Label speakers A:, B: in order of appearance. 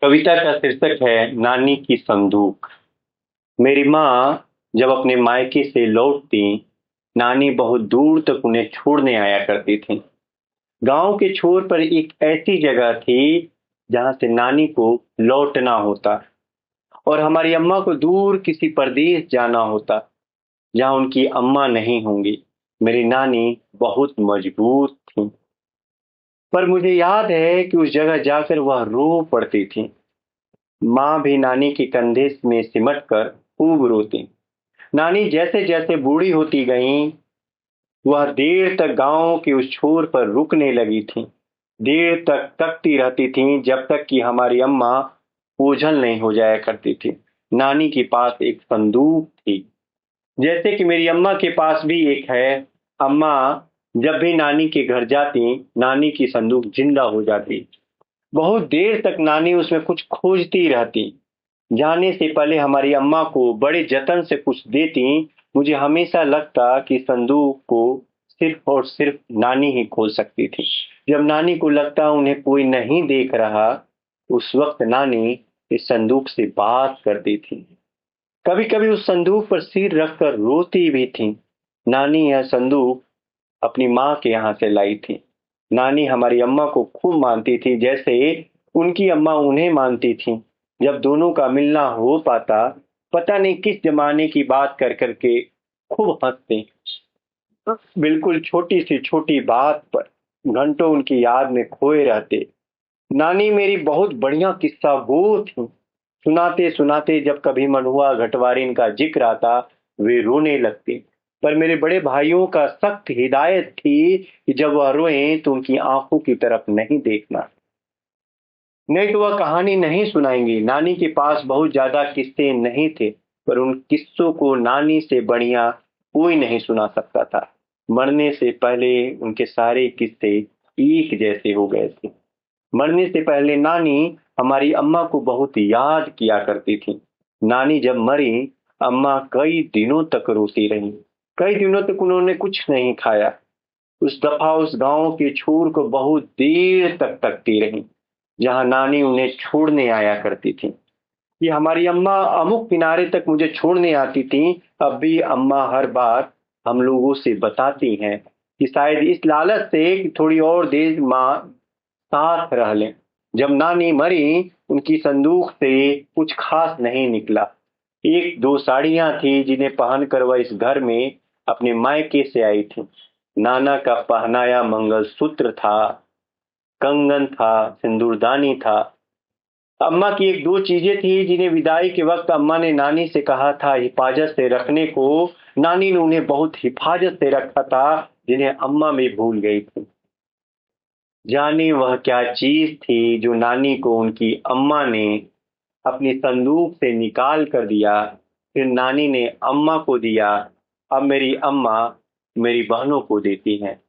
A: कविता का शीर्षक है नानी की संदूक। मेरी माँ जब अपने मायके से लौटती, नानी बहुत दूर तक उन्हें छोड़ने आया करती थी। गांव के छोर पर एक ऐसी जगह थी जहां से नानी को लौटना होता और हमारी अम्मा को दूर किसी परदेश जाना होता जहां उनकी अम्मा नहीं होंगी। मेरी नानी बहुत मजबूत थी, पर मुझे याद है कि उस जगह जाकर वह रो पड़ती थी। माँ भी नानी के कंधे में सिमट कर खूब रोती। नानी जैसे जैसे बूढ़ी होती गई, वह देर तक गांव के उस छोर पर रुकने लगी थी। देर तक तकती रहती थी जब तक कि हमारी अम्मा ओझल नहीं हो जाया करती थी। नानी के पास एक संदूक थी, जैसे कि मेरी अम्मा के पास भी एक है। अम्मा जब भी नानी के घर जाती, नानी की संदूक जिंदा हो जाती। बहुत देर तक नानी उसमें कुछ खोजती रहती। जाने से पहले हमारी अम्मा को बड़े जतन से कुछ देती। मुझे हमेशा लगता कि संदूक को सिर्फ और सिर्फ नानी ही खोल सकती थी। जब नानी को लगता उन्हें कोई नहीं देख रहा, उस वक्त नानी इस संदूक से बात करती थी। कभी कभी उस संदूक पर सिर रखकर रोती भी थी। नानी यह संदूक अपनी माँ के यहाँ से लाई थी। नानी हमारी अम्मा को खूब मानती थी, जैसे उनकी अम्मा उन्हें मानती थी। जब दोनों का मिलना हो पाता, पता नहीं किस जमाने की बात कर करके खूब हंसते। बिल्कुल छोटी सी छोटी बात पर घंटों उनकी याद में खोए रहते। नानी मेरी बहुत बढ़िया किस्सा गो थी। सुनाते सुनाते जब कभी मनुआ घटवारिन का जिक्र आता, वे रोने लगते। पर मेरे बड़े भाइयों का सख्त हिदायत थी कि जब वह रोए तो उनकी आंखों की तरफ नहीं देखना, नहीं तो वह कहानी नहीं सुनाएंगी। नानी के पास बहुत ज्यादा किस्से नहीं थे, पर उन किस्सों को नानी से बढ़िया कोई नहीं सुना सकता था। मरने से पहले उनके सारे किस्से एक जैसे हो गए थे। मरने से पहले नानी हमारी अम्मा को बहुत याद किया करती थी। नानी जब मरी, अम्मा कई दिनों तक रोती रही। कई दिनों तक उन्होंने कुछ नहीं खाया। उस दफा उस गांव के छोर को बहुत देर तक तकती रही जहां नानी उन्हें छोड़ने आया करती थी। कि हमारी अम्मा अमुक किनारे तक मुझे छोड़ने आती थी। अब भी अम्मा हर बार हम लोगों से बताती हैं कि शायद इस लालच से कि थोड़ी और देर माँ साथ रह लें। जब नानी मरी, उनकी संदूक से कुछ खास नहीं निकला। एक दो साड़ियां थी जिन्हें पहनकर वह इस घर में अपने मायके से आई थी। नाना का पहनाया मंगलसूत्र था, कंगन था, सिंदूरदानी था। अम्मा की एक दो चीजें थी जिन्हें विदाई के वक्त अम्मा ने नानी से कहा था हिफाजत से रखने को। नानी ने उन्हें बहुत हिफाजत से रखा था, जिन्हें अम्मा भी भूल गई थी। जाने वह क्या चीज थी जो नानी को उनकी अम्मा ने अपनी संदूक से निकाल कर दिया, फिर नानी ने अम्मा को दिया। अब मेरी अम्मा मेरी बहनों को देती हैं।